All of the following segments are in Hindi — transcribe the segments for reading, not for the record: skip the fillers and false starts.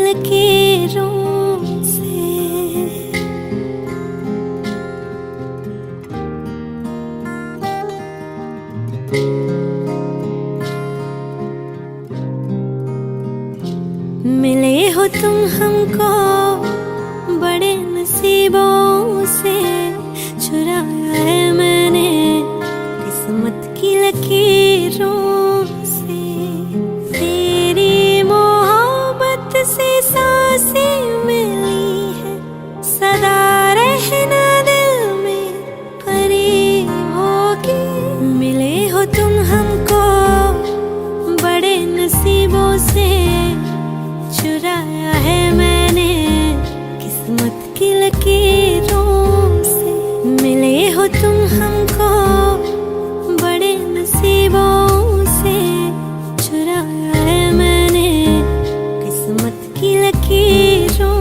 लकीरों से। मिले हो तुम हमको बड़े नसीबों से, चुराया है मैंने किस्मत की लकीरों से। तेरी मोहब्बत से सांसें मिली है, सदा रहना दिल में करीब होगी। मिले हो तुम हमको बड़े नसीबों से, चुराया है मैंने किस्मत की लकीरों से। मिले हो तुम हमको बड़े नसीबों से, चुराया है मैंने किस्मत की लकीरों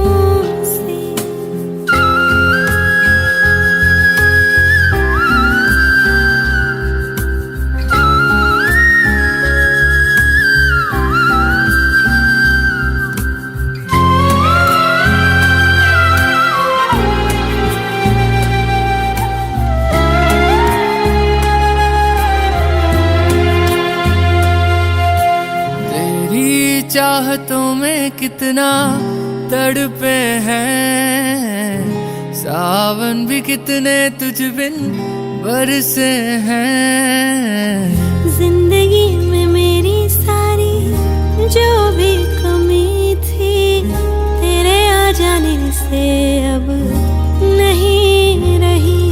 से। चाहतों में कितना तड़पे हैं, सावन भी कितने तुझ बिन बरसे हैं। जिंदगी में मेरी सारी जो भी कमी थी, तेरे आ जाने से अब नहीं रही।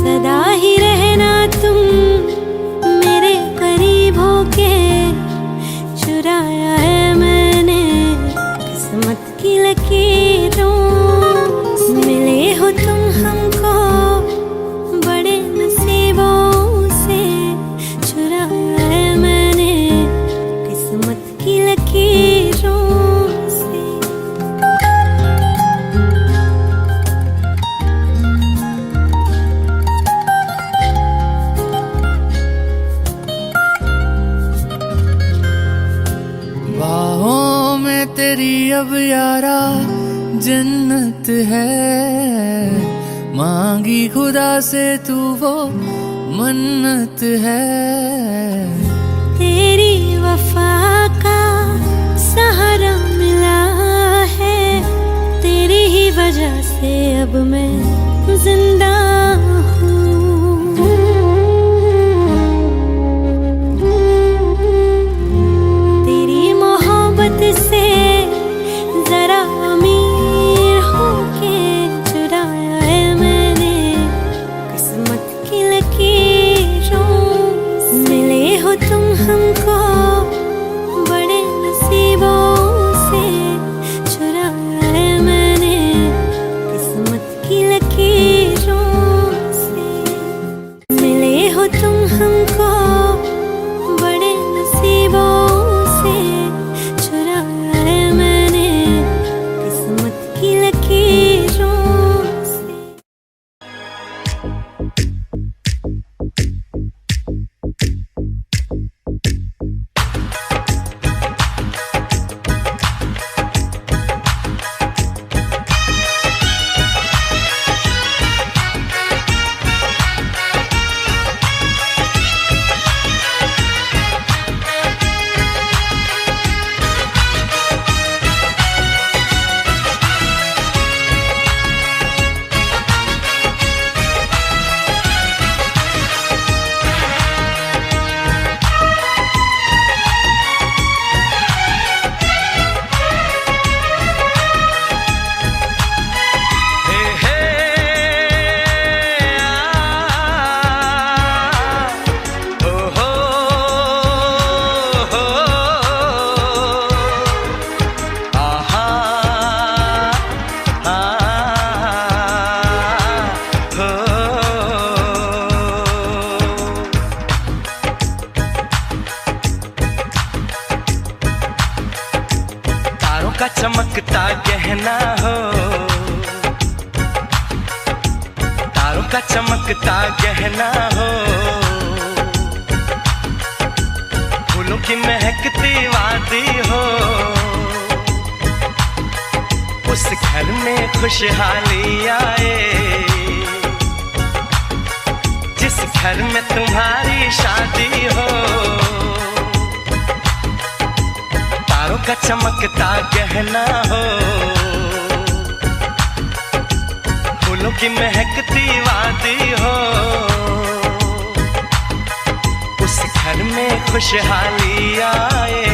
सदा ही रहना तुम मेरे करीब होके, चुराया है मैंने किस्मत की लकीरों से। मिले हो तुम हमको बड़े नसीबों से, चुराया है मैंने किस्मत की लकीरों से। बाहों में तेरी अब यारा जन्नत है, मांगी खुदा से तू वो मन्नत है। तेरी वफा का सहारा मिला है, तेरी ही वजह से अब मैं जिंदा हूँ। तेरी मोहब्बत से जरा अमीर होके, चुराया है मैंने किस्मत की लकीरों से। मिले हो तुम हमको बड़े नसीबों से, चुराया है मैंने किस्मत की लकीरों से। मिले हो तुम हमको बड़े नसीबों से, चुराया है मैंने किस्मत की लकीरों से। का चमकता गहना हो, तारों का चमकता गहना हो, घर में खुशहाली आए, जिस घर में तुम्हारी शादी हो, तारों का चमकता गहना हो, फूलों की महकती वादी हो, उस घर में खुशहाली आए,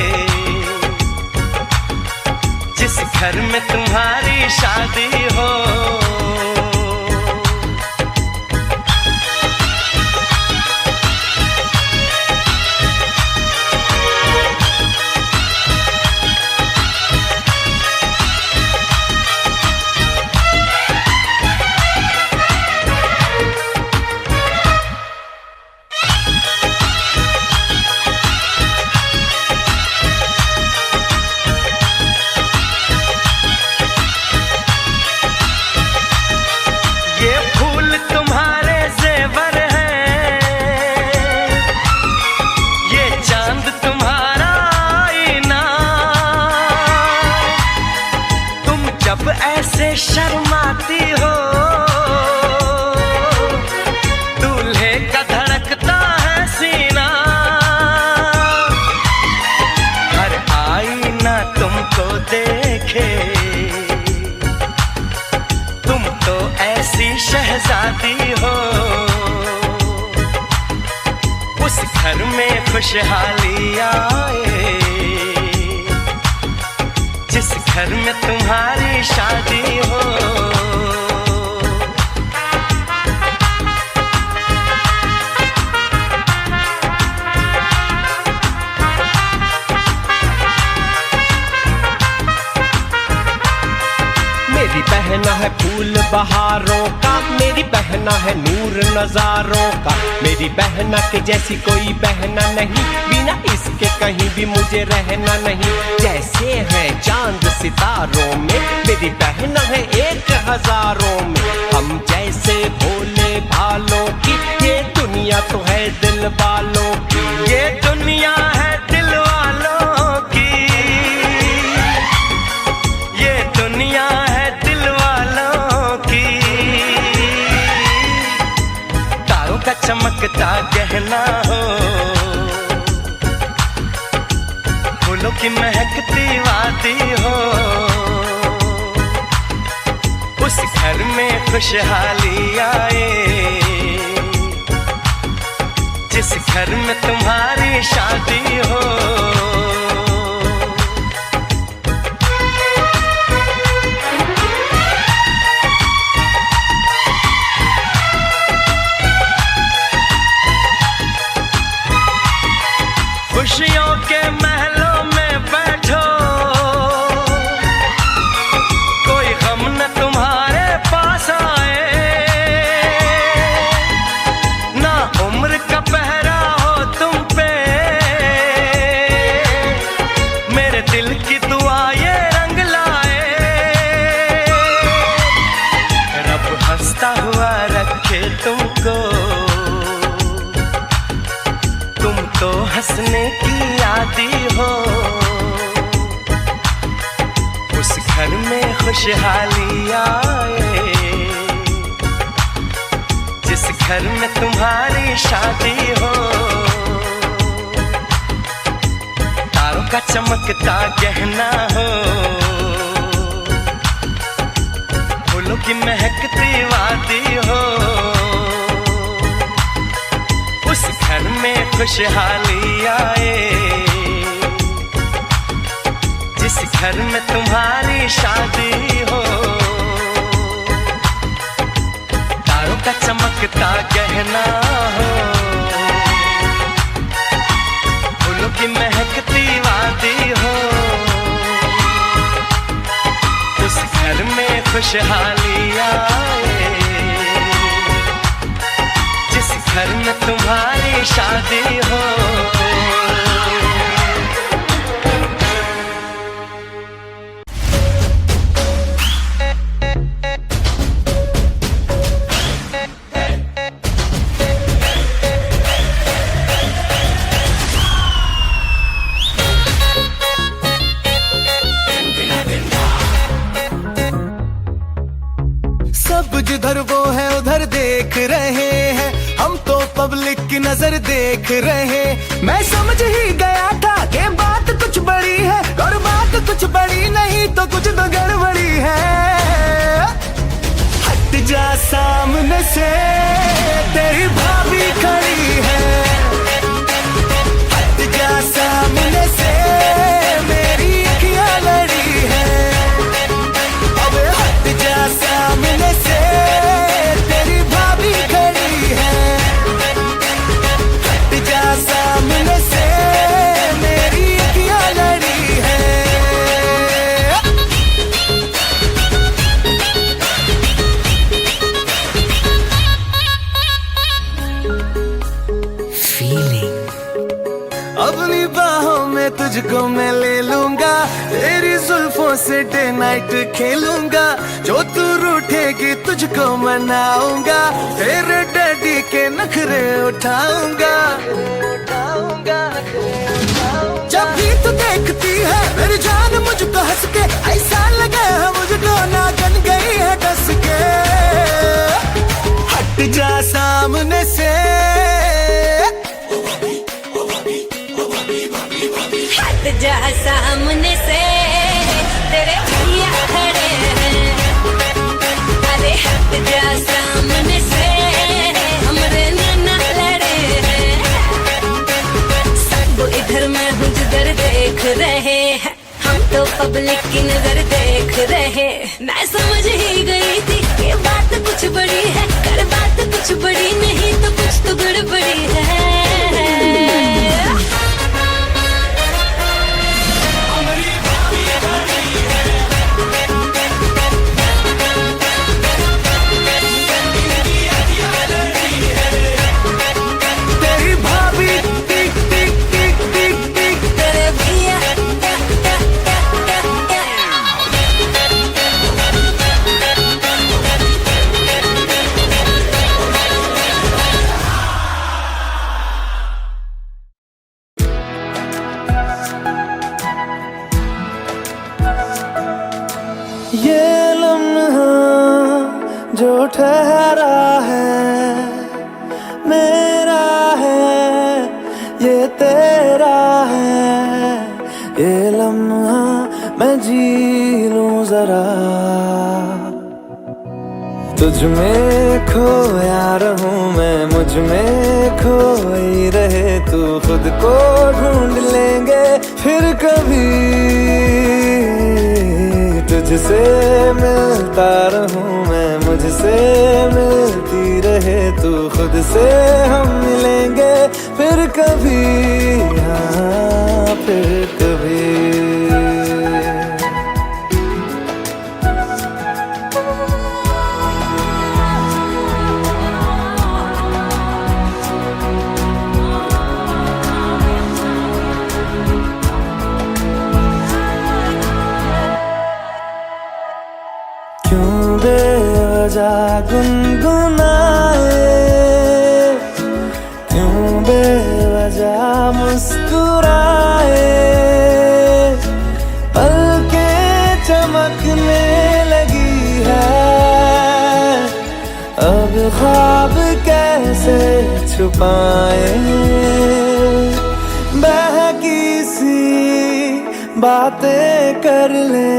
जिस घर में तुम्हारी शादी हो। ऐसे शर्माती हो, दूल्हे का धड़कता है सीना, हर आईना तुमको देखे, तुम तो ऐसी शहजादी हो, उस घर में खुशहाली आए, जिस घर में तुम्हारी शादी हो। मेरी बहना है फूल बहारों का, मेरी बहना है नूर नजारों का, मेरी बहना के जैसी कोई बहना नहीं, बिना इसके कहीं भी मुझे रहना नहीं। जैसे है चांद सितारों में, मेरी बहना है 1000 में, हम जैसे भोले भालों की, ये दुनिया तो है दिल वालों की, ये दुनिया है दिल वालों की, ये दुनिया है दिल वालों की। तारों का चमकता गहना हो, फूलों की महकती वादी हो, उस घर में खुशहाली आए, जिस घर में तुम्हारी शादी हो। खुशियों के महलों में बैठो, कोई गम न तुम्हारे पास आए, ना उम्र का पहरा हो तुम पे, मेरे दिल की दुआ ये रंग लाए, रब हंसता हुआ रखे तुमको, तुम तो हंसने की आदी हो, उस घर में खुशहाली आए, जिस घर में तुम्हारी शादी हो। तारों का चमकता गहना हो, फूलों की महकती वादी हो, उस घर में खुशहाली आए, जिस घर में तुम्हारी शादी हो। तारों का चमकता गहना हो, फूलों की महकती वादी हो, उस घर में खुशहाली आए, जिस घर में तुम्हारी शादी हो। पब्लिक की नजर देख रहे। मैं समझ ही गया था कि बात कुछ बड़ी है, और बात कुछ बड़ी नहीं तो कुछ तो गड़बड़ी है। हट जा सामने से, तेरी भाभी खड़ी है। हट जा सामने से, मेरी अखियां लड़ी है। अब हट जा सामने से, तेरी भाभी खड़ी है। हट जा सामने से, मेरी अखियां लड़ी है। अपनी बाहों में तुझको मैं ले लूंगा, तेरी जुल्फों से डे नाइट खेलूंगा। जो तू रूठेगी तुझको मनाऊंगा, तेरे डैडी के नखरे उठाऊंगा। जब भी तू देखती है मेरी जान मुझको हंस के, ऐसा लगे है मुझको नागन गई है डस के। हट जा सामने से, हट जा सामने से, तेरे भैया खड़े हैं। अरे हट जा सामने से, हमरे नाना लड़े हैं। सब इधर मैं हूँ जिधर देख रहे हैं, हम तो पब्लिक की नजर देख रहे। मैं समझ ही गई थी ये बात कुछ बड़ी है, कर बात कुछ बड़ी नहीं तो कुछ तो गड़बड़ी है। ये लम्हा जो ठहरा है मेरा है, ये तेरा है। ये लम्हा मैं जी लूं जरा, तुझ में खोया रहूं मैं, मुझ में खोई रहे तू। खुद को ढूंढ लेंगे फिर कभी, तुझसे मिलता रहूं मैं, मुझसे मिलती रहे तू। खुद से हम मिलेंगे फिर कभी, हाँ फिर कभी। क्यों बेवजह गुनगुनाए, क्यों बेवजह मुस्कुराए। पलकें चमकने लगी है, अब ख्वाब कैसे छुपाए। बहकी सी बातें कर ले,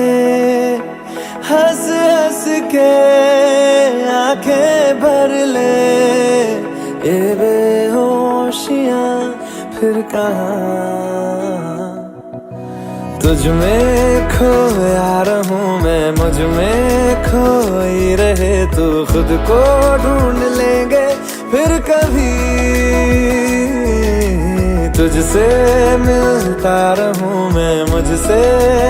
हंस हंस के आंखें भर ले। ये बेहोशियां फिर कहाँ, तुझ में खोया रहूं मैं, मुझ में खोई रहे तू। खुद को ढूंढ लेंगे फिर कभी, तुझसे मिलता रहूं मैं, मुझसे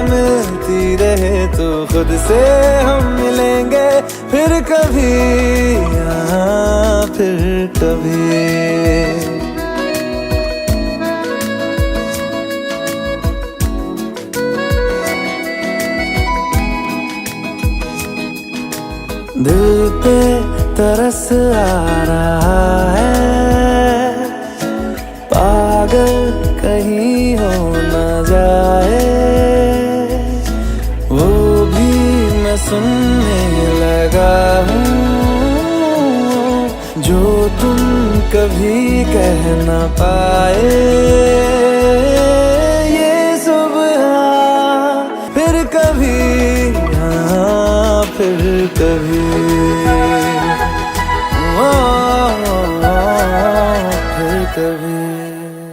मिलती रहे तू। खुद से हम मिलेंगे फिर कभी, हाँ फिर कभी। दिल पे तरस आ रहा है, पागल कहीं हो न जाए। वो भी मैं सुनने लगा हूँ जो तुम कभी कह ना पाए ये सुबह, फिर कभी हाँ फिर कभी फिर कभी।